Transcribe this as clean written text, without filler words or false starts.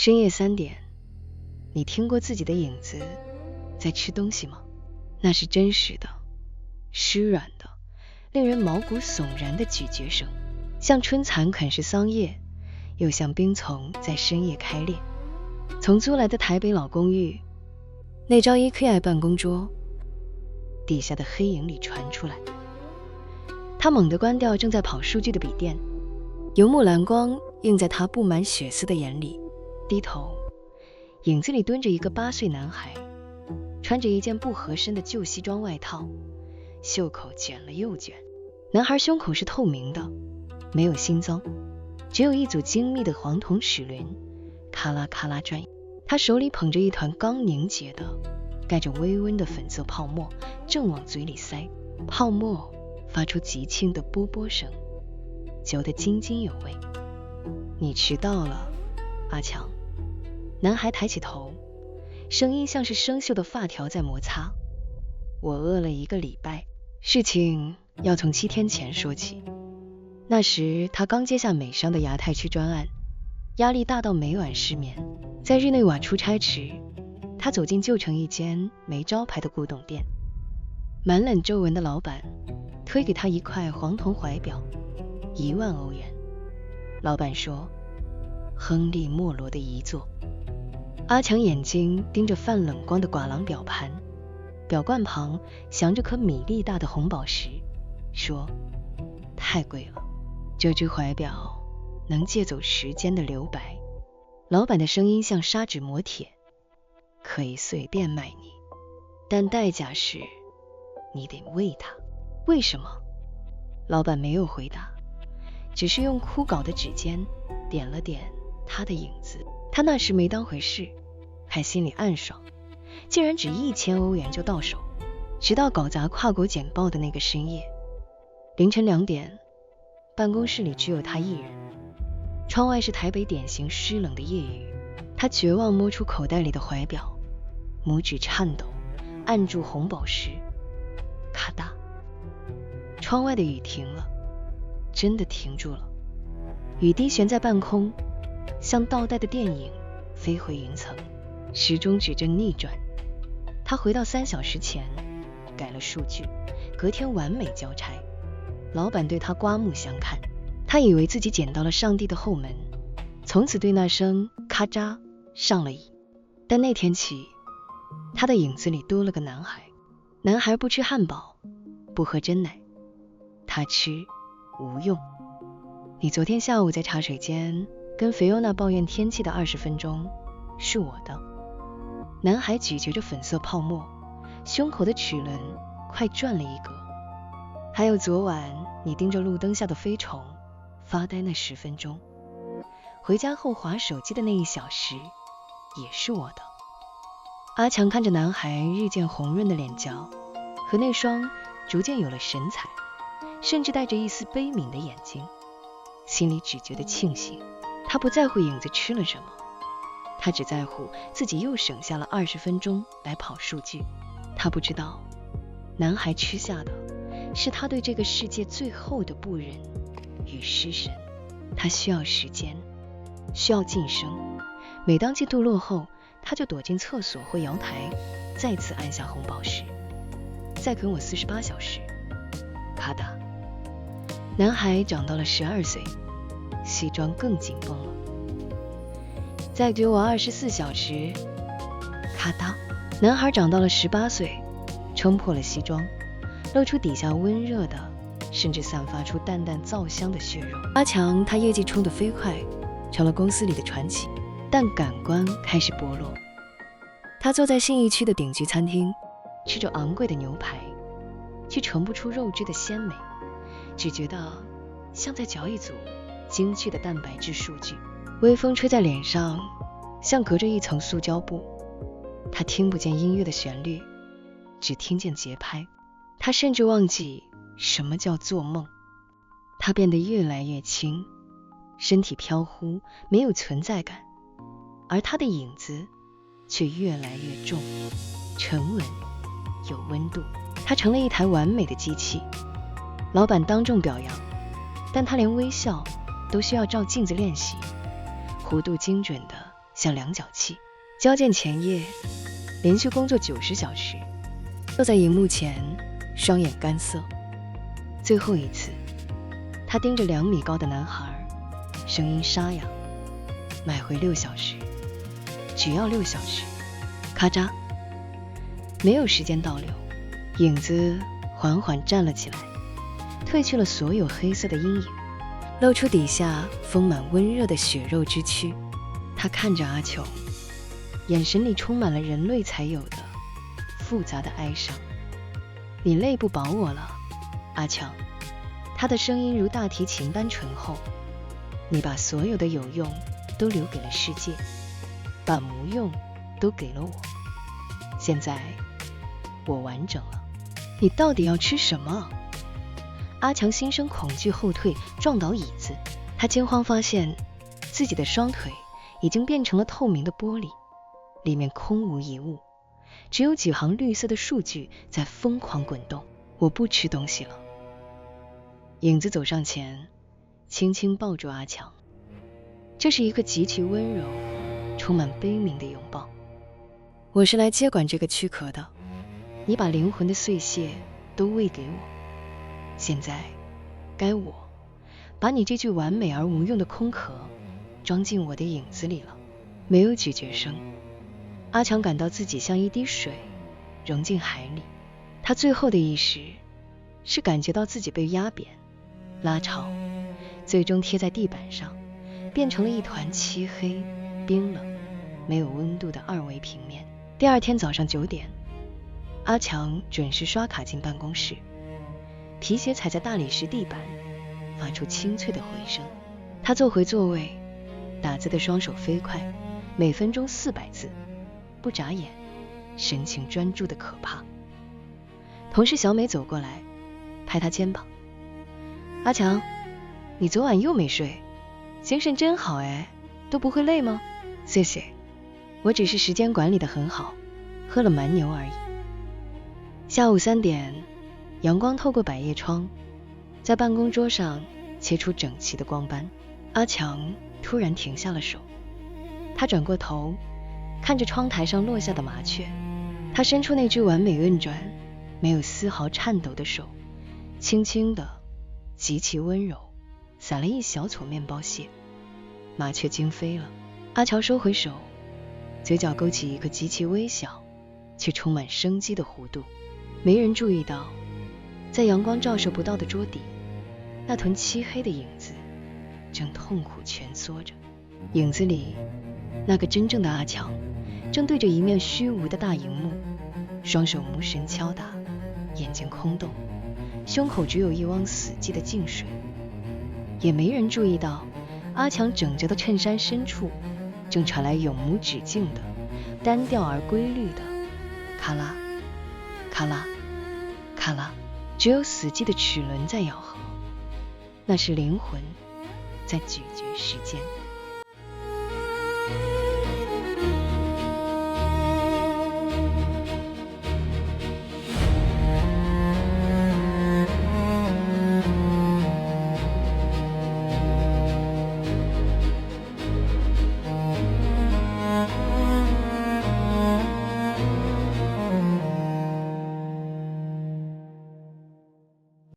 深夜3點，你聽過自己的影子在吃東西嗎？那是真實的，濕軟的，令人毛骨悚然的咀嚼聲，像春蠶啃食桑葉，又像冰叢在深夜開裂。從租來的台北老公寓，那張 IKEA 辦公桌底下的黑影裡傳出來。他猛地關掉正在跑數據的筆電，游牧藍光映在他布滿血絲的眼裡，低頭，影子裡蹲着一個8歲男孩，穿着一件不合身的舊西裝外套，袖口捲了又捲。男孩胸口是透明的，沒有心臟，只有一組精密的黃銅齒輪，咔啦咔啦轉。他手裡捧着一團剛凝結的帶着微溫的粉色泡沫，正往嘴裡塞。泡沫發出極輕的啵啵聲，嚼得津津有味。你遲到了，阿強。男孩抬起頭，聲音像是生鏽的發條在摩擦。我餓了1個禮拜。事情要從7天前說起。那時他剛接下美商的亞太區專案，壓力大到每晚失眠。在日內瓦出差時，他走進舊城一間沒招牌的古董店，滿臉皺紋的老闆推給他一塊黃銅懷錶，1萬歐元。老闆說，亨利·莫羅的遺作。阿強眼睛盯着泛冷光的寡郎錶盤，錶冠旁鑲着顆米粒大的紅寶石，說，太貴了，這隻懷錶能借走時間的留白。老闆的聲音像砂紙磨鐵，可以隨便賣你，但代價是你得餵它。為什麼？老闆沒有回答，只是用枯槁的指尖點了點他的影子。他那時沒當回事，還心裡暗爽，竟然只1000歐元就到手。直到搞砸跨國簡報的那個深夜，凌晨2點，辦公室裡只有他一人。窗外是台北典型濕冷的夜雨，他絕望摸出口袋裡的懷錶，拇指顫抖，按住紅寶石，咔嗒，窗外的雨停了，真的停住了。雨滴懸在半空，像倒帶的電影飛回雲層。時鐘指針逆轉，他回到3小時前，改了數據，隔天完美交差。老闆對他刮目相看，他以為自己撿到了上帝的後門，從此對那聲咔嚓上了癮。但那天起，他的影子裡多了個男孩。男孩不吃漢堡，不喝珍奶，他吃無用。你昨天下午在茶水間跟菲歐娜抱怨天氣的20分鐘是我的。男孩咀嚼着粉色泡沫，胸口的齒輪快轉了一格。還有昨晚你盯着路燈下的飛蟲發呆那10分鐘，回家後滑手機的那1小時也是我的。阿強看着男孩日漸紅潤的臉頰和那雙逐漸有了神采，甚至帶着一絲悲憫的眼睛，心裡只覺得慶幸。他不在乎影子吃了什麼，他只在乎自己又省下了20分鐘來跑數据。他不知道，男孩吃下的是他對這個世界最後的不忍與失神。他需要時間，需要晉升。每當进度落後，他就躲進廁所或陽台，再次按下紅寶石。再啃我48小時，咔嗒。男孩長到了12歲，西裝更緊繃了。再給我24小時，咔嗒。男孩長到了18歲，撐破了西裝，露出底下溫熱的，甚至散發出淡淡皂香的血肉。阿強他業績衝得飛快，成了公司裡的傳奇，但感官開始剝落。他坐在信義區的頂級餐廳，吃着昂貴的牛排，卻嘗不出肉質的鮮美，只覺得像在嚼一組精確的蛋白質數據。微風吹在臉上，像隔着一層塑膠布。他聽不見音樂的旋律，只聽見節拍。他甚至忘記什麼叫做夢。他變得越來越輕，身體飄忽，沒有存在感，而他的影子卻越來越重，沉穩，有溫度。他成了一台完美的機器。老闆當眾表揚，但他連微笑都需要照鏡子練習。弧度精準的像量角器。交件前夜，連續工作90小時，坐在熒幕前，雙眼乾澀。最後一次，他盯着2米高的男孩，聲音沙啞：“買回6小時，只要6小時。”咔嚓，沒有時間倒流，影子緩緩站了起來，褪去了所有黑色的陰影，露出底下豐滿溫熱的血肉之軀。他看着阿瓊，眼神裡充滿了人類才有的複雜的哀傷。“你累不保我了，阿強。”他的聲音如大提琴般醇厚。“你把所有的有用都留給了世界，把无用都給了我。現在我完整了，你到底要吃什麼？”阿強心生恐懼，後退，撞倒椅子。他驚慌發現自己的雙腿已經變成了透明的玻璃，裡面空無一物，只有幾行綠色的數據在瘋狂滾動。“我不吃東西了。”影子走上前，輕輕抱住阿強。這是一個極其溫柔、充滿悲憫的擁抱。“我是來接管這個軀殼的，你把靈魂的碎屑都餵給我，現在該我把你這具完美而無用的空殼裝進我的影子裡了。”沒有咀嚼聲，阿強感到自己像一滴水融進海裡。他最後的意識是感覺到自己被壓扁、拉長，最終貼在地板上，變成了一團漆黑、冰冷、沒有溫度的2維平面。第二天早上9點，阿強準時刷卡進辦公室，皮鞋踩在大理石地板，發出清脆的回聲。他坐回座位，打字的雙手飛快，每分鐘400字，不眨眼，神情專注的可怕。同事小美走過來，拍他肩膀：“阿強，你昨晚又沒睡，精神真好哎，都不會累嗎？”“謝謝，我只是時間管理得很好，喝了蠻牛而已。”下午3點，陽光透過百葉窗，在辦公桌上切出整齊的光斑。阿強突然停下了手，他轉過頭，看着窗台上落下的麻雀。他伸出那只完美運轉、沒有絲毫顫抖的手，輕輕的、極其溫柔，撒了一小撮麵包屑。麻雀驚飛了。阿喬收回手，嘴角勾起一個極其微小卻充滿生機的弧度。沒人注意到，在陽光照射不到的桌底，那團漆黑的影子正痛苦蜷縮着。影子裡，那個真正的阿強正對着一面虛無的大熒幕，雙手無神敲打，眼睛空洞，胸口只有一汪死寂的靜水。也沒人注意到，阿強整潔的襯衫深處正傳來永無止境的單調而規律的咔啦咔啦咔啦，只有死寂的齒輪在咬合，那是靈魂在咀嚼時間。